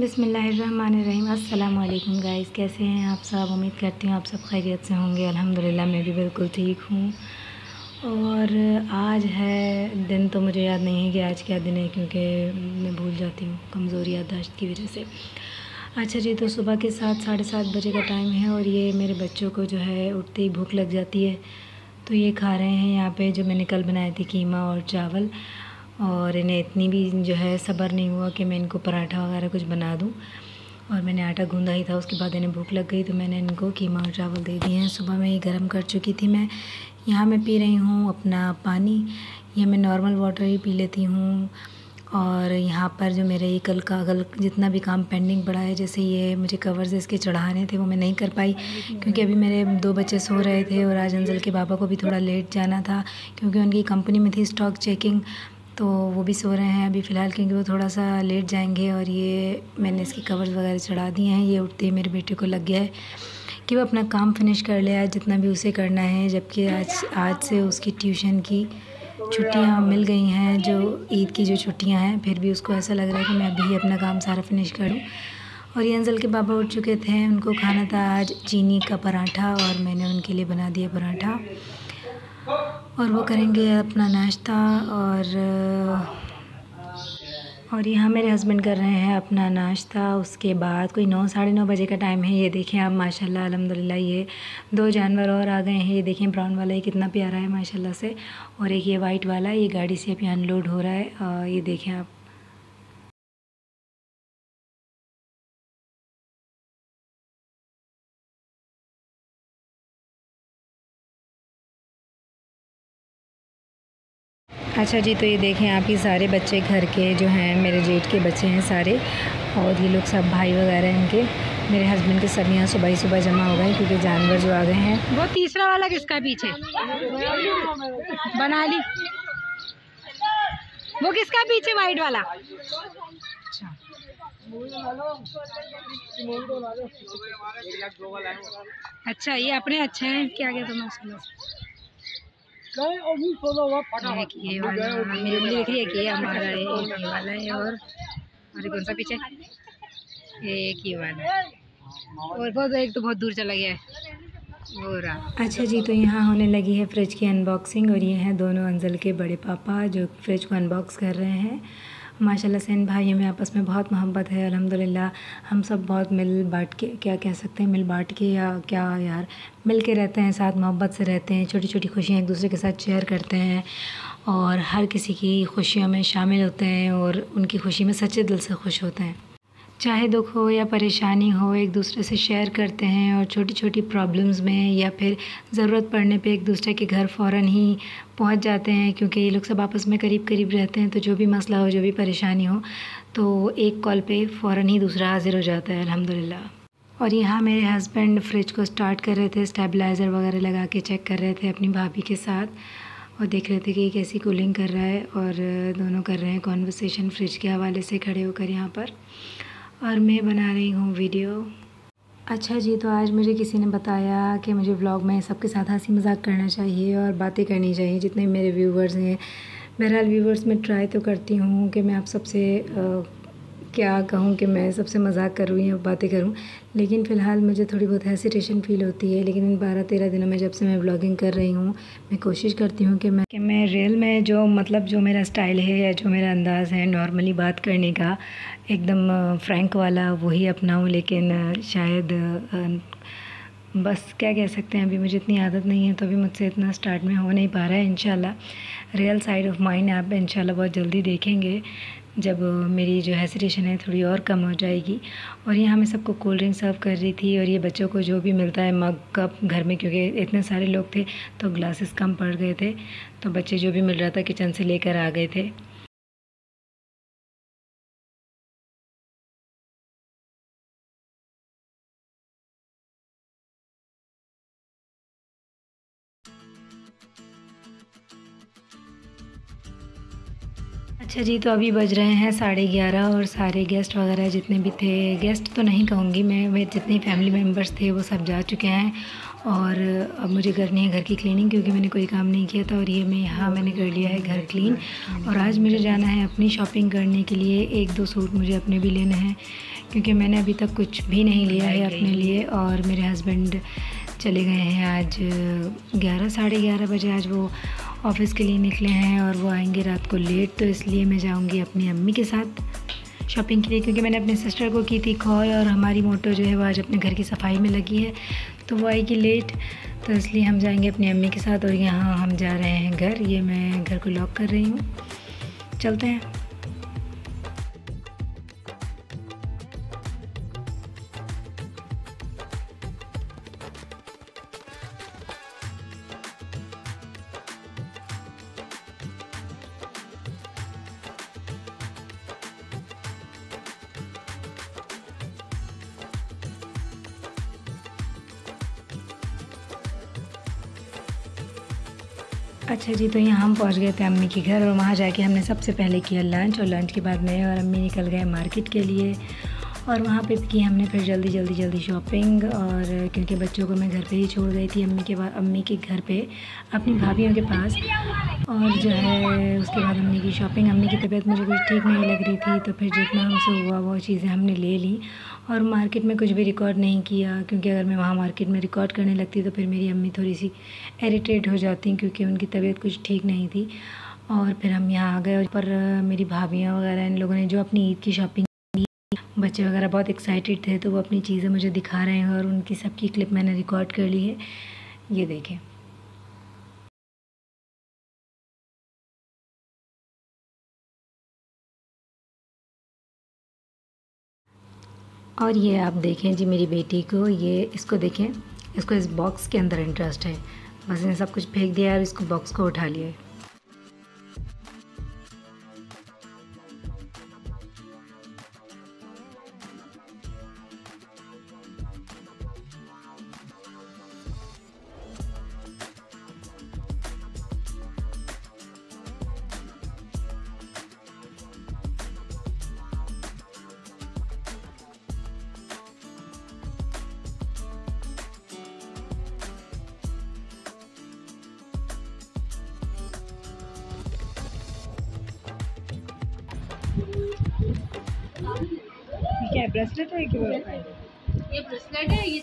बिस्मिल्लाहिर्रहमानिर्रहीम। अस्सलाम वालेकुम गाइस, कैसे हैं आप सब। उम्मीद करती हूँ आप सब खैरियत से होंगे। अल्हम्दुलिल्लाह मैं भी बिल्कुल ठीक हूँ। और आज है दिन, तो मुझे याद नहीं है कि आज क्या दिन है, क्योंकि मैं भूल जाती हूँ कमज़ोरी याददाश्त की वजह से। अच्छा जी, तो सुबह के 7-7:30 बजे का टाइम है और ये मेरे बच्चों को जो है उठते ही भूख लग जाती है, तो ये खा रहे हैं यहाँ पे जो मैंने कल बनाए थे कीमा और चावल। और इन्हें इतनी भी जो है सब्र नहीं हुआ कि मैं इनको पराठा वगैरह कुछ बना दूँ, और मैंने आटा गूँधा ही था। उसके बाद इन्हें भूख लग गई तो मैंने इनको कीमा और चावल दे दिए हैं। सुबह में ही गर्म कर चुकी थी मैं। यहाँ मैं पी रही हूँ अपना पानी। ये मैं नॉर्मल वाटर ही पी लेती हूँ। और यहाँ पर जो मेरे ये कल जितना भी काम पेंडिंग पड़ा है, जैसे ये मुझे कवर्स इसके चढ़ाने थे, वो मैं नहीं कर पाई क्योंकि अभी मेरे 2 बच्चे सो रहे थे और आज अंजल के पापा को भी थोड़ा लेट जाना था क्योंकि उनकी कंपनी में थी स्टॉक चेकिंग, तो वो भी सो रहे हैं अभी फ़िलहाल क्योंकि वो थोड़ा सा लेट जाएंगे। और ये मैंने इसके कवर्स वगैरह चढ़ा दिए हैं। ये उठते ही मेरे बेटे को लग गया है कि वो अपना काम फिनिश कर ले आज, जितना भी उसे करना है, जबकि आज से उसकी ट्यूशन की छुट्टियां मिल गई हैं, जो ईद की जो छुट्टियां हैं। फिर भी उसको ऐसा लग रहा है कि मैं अभी अपना काम सारा फिनिश करूं। और ये अंजल के पापा उठ चुके थे, उनको खाना था आज चीनी का पराठा और मैंने उनके लिए बना दिया पराठा, और वो करेंगे अपना नाश्ता। और यहाँ मेरे हस्बैंड कर रहे हैं अपना नाश्ता। उसके बाद कोई 9-9:30 बजे का टाइम है। ये देखें आप, माशाल्लाह अल्हम्दुलिल्लाह ये 2 जानवर और आ गए हैं। ये देखें ब्राउन वाला, ये कितना प्यारा है माशाल्लाह से, और एक ये वाइट वाला, ये गाड़ी से अभी अनलोड हो रहा है। ये देखें आप। अच्छा जी, तो ये देखें आप, ये सारे बच्चे घर के जो हैं मेरे जेठ के बच्चे हैं सारे, और ये लोग सब भाई वगैरह इनके, मेरे हस्बैंड के सब यहाँ सुबह ही सुबह जमा हो गए क्योंकि जानवर जो आ गए हैं। वो तीसरा वाला किसका पीछे बना ली, वो किसका पीछे वाइट वाला। अच्छा ये अपने अच्छे हैं, क्या क्या तो माशाल्लाह। एक ये वाला मेरी उंगली दिख रही है कि ये हमारा है, एक ये वाला है, और कौन सा पीछे, एक ये वाला, और बहुत एक तो बहुत दूर चला गया है हो रहा। अच्छा जी, तो यहाँ होने लगी है फ्रिज की अनबॉक्सिंग, और ये हैं दोनों अंजल के बड़े पापा जो फ्रिज को अनबॉक्स कर रहे हैं। माशाल्लाह से इन भाइयों में आपस में बहुत मोहब्बत है अल्हम्दुलिल्लाह। हम सब बहुत मिल बांट के, क्या कह सकते हैं, मिल बांट के या क्या यार, मिल के रहते हैं, साथ मोहब्बत से रहते हैं, छोटी छोटी खुशियाँ एक दूसरे के साथ शेयर करते हैं और हर किसी की खुशियों में शामिल होते हैं और उनकी खुशी में सच्चे दिल से खुश होते हैं। चाहे दुख हो या परेशानी हो, एक दूसरे से शेयर करते हैं और छोटी छोटी प्रॉब्लम्स में या फिर ज़रूरत पड़ने पे एक दूसरे के घर फ़ौरन ही पहुंच जाते हैं, क्योंकि ये लोग सब आपस में करीब करीब रहते हैं। तो जो भी मसला हो, जो भी परेशानी हो, तो एक कॉल पे फ़ौरन ही दूसरा हाजिर हो जाता है अल्हम्दुलिल्लाह। और यहाँ मेरे हस्बैंड फ्रिज को स्टार्ट कर रहे थे, स्टेबलाइज़र वगैरह लगा के चेक कर रहे थे अपनी भाभी के साथ, और देख रहे थे कि कैसी कूलिंग कर रहा है, और दोनों कर रहे हैं कॉन्वर्सेशन फ्रिज के हवाले से खड़े होकर यहाँ पर, और मैं बना रही हूँ वीडियो। अच्छा जी, तो आज मुझे किसी ने बताया कि मुझे व्लॉग में सबके साथ हंसी मजाक करना चाहिए और बातें करनी चाहिए, जितने मेरे व्यूवर्स हैं। बहरहाल व्यूवर्स में ट्राई तो करती हूँ कि मैं आप सबसे क्या कहूँ कि मैं सबसे मजाक करूँ या बातें करूँ, लेकिन फ़िलहाल मुझे थोड़ी बहुत हेसिटेशन फ़ील होती है। लेकिन इन 12-13 दिनों में जब से मैं व्लॉगिंग कर रही हूँ, मैं कोशिश करती हूँ कि मैं रियल में जो जो मेरा स्टाइल है या जो मेरा अंदाज़ है नॉर्मली बात करने का, एकदम फ्रैंक वाला, वही अपनाऊँ। लेकिन शायद बस क्या कह सकते हैं, अभी मुझे इतनी आदत नहीं है, तो अभी मुझसे इतना स्टार्ट में हो नहीं पा रहा है। इंशाल्लाह रियल साइड ऑफ माइंड आप इंशाल्लाह बहुत जल्दी देखेंगे, जब मेरी जो हेसिटेशन है थोड़ी और कम हो जाएगी। और यहाँ मैं सबको कोल्ड ड्रिंक सर्व कर रही थी, और ये बच्चों को जो भी मिलता है मग कप घर में, क्योंकि इतने सारे लोग थे तो ग्लासेस कम पड़ गए थे, तो बच्चे जो भी मिल रहा था किचन से लेकर आ गए थे। अच्छा जी, तो अभी बज रहे हैं 11:30 और सारे गेस्ट वगैरह जितने भी थे, गेस्ट तो नहीं कहूँगी मैं जितने फैमिली मेम्बर्स थे वो सब जा चुके हैं। और अब मुझे करनी है घर की क्लीनिंग, क्योंकि मैंने कोई काम नहीं किया था, और ये मैंने कर लिया है घर क्लीन। और आज मुझे जाना है अपनी शॉपिंग करने के लिए, 1-2 सूट मुझे अपने भी लेने हैं, क्योंकि मैंने अभी तक कुछ भी नहीं लिया है अपने लिए। और मेरे हस्बैंड चले गए हैं आज 11 साढ़े 11 बजे। आज वो ऑफ़िस के लिए निकले हैं और वो आएंगे रात को लेट, तो इसलिए मैं जाऊंगी अपनी अम्मी के साथ शॉपिंग के लिए, क्योंकि मैंने अपने सिस्टर को की थी कॉल और हमारी मोटो जो है वो आज अपने घर की सफाई में लगी है, तो वो आएगी लेट, तो इसलिए हम जाएंगे अपनी अम्मी के साथ। और यहाँ हम जा रहे हैं घर। ये मैं घर को लॉक कर रही हूँ, चलते हैं। अच्छा जी, तो यहाँ हम पहुँच गए थे अम्मी के घर और वहाँ जाके हमने सबसे पहले किया लंच, और लंच के बाद मैं और अम्मी निकल गए मार्केट के लिए। और वहाँ पे की हमने फिर जल्दी शॉपिंग, और क्योंकि बच्चों को मैं घर पे ही छोड़ गई थी अम्मी के घर पे अपनी भाभीयों के पास। और जो है उसके बाद अम्मी की शॉपिंग, अम्मी की तबीयत मुझे कुछ ठीक नहीं लग रही थी, तो फिर जितना हमसे हुआ वो चीज़ें हमने ले ली। और मार्केट में कुछ भी रिकॉर्ड नहीं किया, क्योंकि अगर मैं वहाँ मार्केट में रिकॉर्ड करने लगती तो फिर मेरी अम्मी थोड़ी सी इरिटेट हो जाती, क्योंकि उनकी तबीयत कुछ ठीक नहीं थी। और फिर हम यहाँ आ गए, पर मेरी भाभीयाँ वगैरह इन लोगों ने जो अपनी ईद की शॉपिंग, बच्चे वगैरह बहुत एक्साइटेड थे, तो वो अपनी चीज़ें मुझे दिखा रहे हैं और उनकी सबकी क्लिप मैंने रिकॉर्ड कर ली है, ये देखें। और ये आप देखें जी मेरी बेटी को, ये इसको देखें, इसको इस बॉक्स के अंदर इंटरेस्ट है, बस इसने सब कुछ फेंक दिया और इसको बॉक्स को उठा लिया है। क्या ब्रेसलेट है कि ये ब्रेसलेट है ये।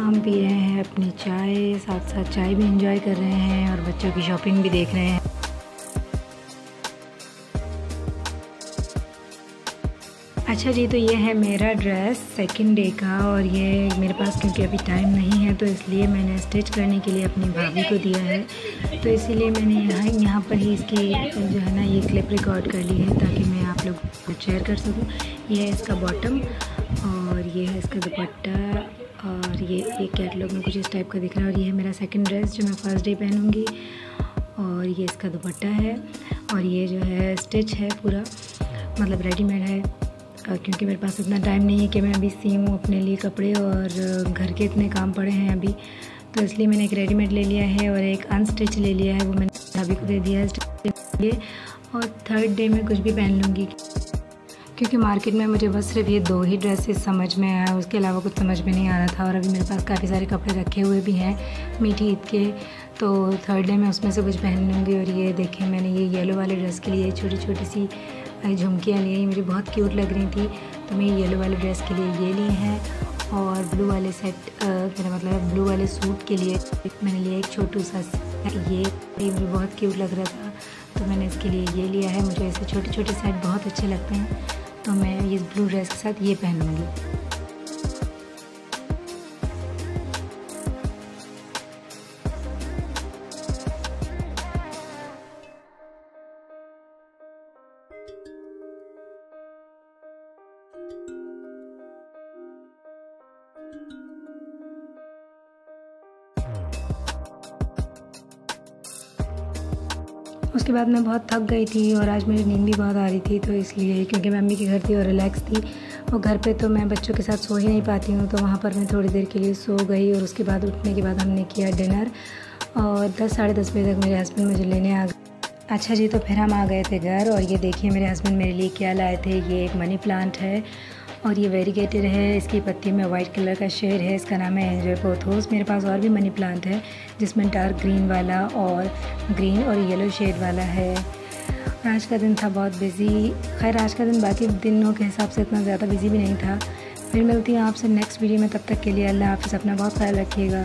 हम पी रहे हैं अपनी चाय, साथ साथ चाय भी एंजॉय कर रहे हैं और बच्चों की शॉपिंग भी देख रहे हैं। अच्छा जी, तो ये है मेरा ड्रेस सेकंड डे का, और ये मेरे पास क्योंकि अभी टाइम नहीं है तो इसलिए मैंने स्टिच करने के लिए अपनी भाभी को दिया है, तो इसीलिए मैंने यहाँ पर ही इसकी जो है ना ये क्लिप रिकॉर्ड कर ली है, ताकि मैं आप लोग को शेयर कर सकूँ। ये है इसका बॉटम और ये है इसका दुपट्टा, और ये एक कैटलॉग में कुछ इस टाइप का दिख रहा है। और ये है मेरा सेकंड ड्रेस जो मैं फ़र्स्ट डे पहनूंगी, और ये इसका दुपट्टा है, और ये जो है स्टिच है पूरा, मतलब रेडीमेड है, क्योंकि मेरे पास इतना टाइम नहीं है कि मैं अभी सीऊँ अपने लिए कपड़े, और घर के इतने काम पड़े हैं अभी, तो इसलिए मैंने एक रेडीमेड ले लिया है और एक अनस्टिच ले लिया है, वो मैंने भाभी को दे दिया है स्टिच के लिए। और थर्ड डे में कुछ भी पहन लूँगी, क्योंकि मार्केट में मुझे बस सिर्फ ये 2 ही ड्रेसेस समझ में आया, उसके अलावा कुछ समझ में नहीं आ रहा था। और अभी मेरे पास काफ़ी सारे कपड़े रखे हुए भी हैं मीठी ईद के, तो थर्ड डे में उसमें से कुछ पहन लूँगी। और ये देखें, मैंने ये येलो वाले ड्रेस के लिए छोटी छोटी सी झुमकियाँ ली हैं, मुझे बहुत क्यूट लग रही थी, तो मैं येलो वाले ड्रेस के लिए ये ली हैं। और ब्लू वाले सेट मेरा मतलब ब्लू वाले सूट के लिए मैंने लिया एक छोटू सा, ये मुझे बहुत क्यूट लग रहा था, तो मैंने इसके लिए ये लिया है। मुझे ऐसे छोटे छोटे सेट बहुत अच्छे लगते हैं, तो मैं इस ब्लू ड्रेस के साथ ये पहनूँगी। उसके बाद मैं बहुत थक गई थी और आज मेरी नींद भी बहुत आ रही थी, तो इसलिए क्योंकि मैं मम्मी के घर थी और रिलैक्स थी। और घर पे तो मैं बच्चों के साथ सो ही नहीं पाती हूँ, तो वहाँ पर मैं थोड़ी देर के लिए सो गई। और उसके बाद उठने के बाद हमने किया डिनर और 10 साढ़े 10 बजे तक मेरे हस्बैंड मुझे लेने आ गए। अच्छा जी, तो फिर हम आ गए थे घर और ये देखिए मेरे हस्बैंड मेरे लिए क्या लाए थे। ये एक मनी प्लांट है और ये वेरीगेटेड है। इसकी पत्ती में वाइट कलर का शेड है। इसका नाम है एंजॉय पोथोस। मेरे पास और भी मनी प्लांट है जिसमें डार्क ग्रीन वाला और ग्रीन और येलो शेड वाला है। और आज का दिन था बहुत बिजी। खैर आज का दिन बाकी दिनों के हिसाब से इतना ज़्यादा बिजी भी नहीं था। फिर मिलती हूँ आपसे नेक्स्ट वीडियो में, तब तक के लिए अल्लाह हाफ़िज़। अपना बहुत ख्याल रखिएगा।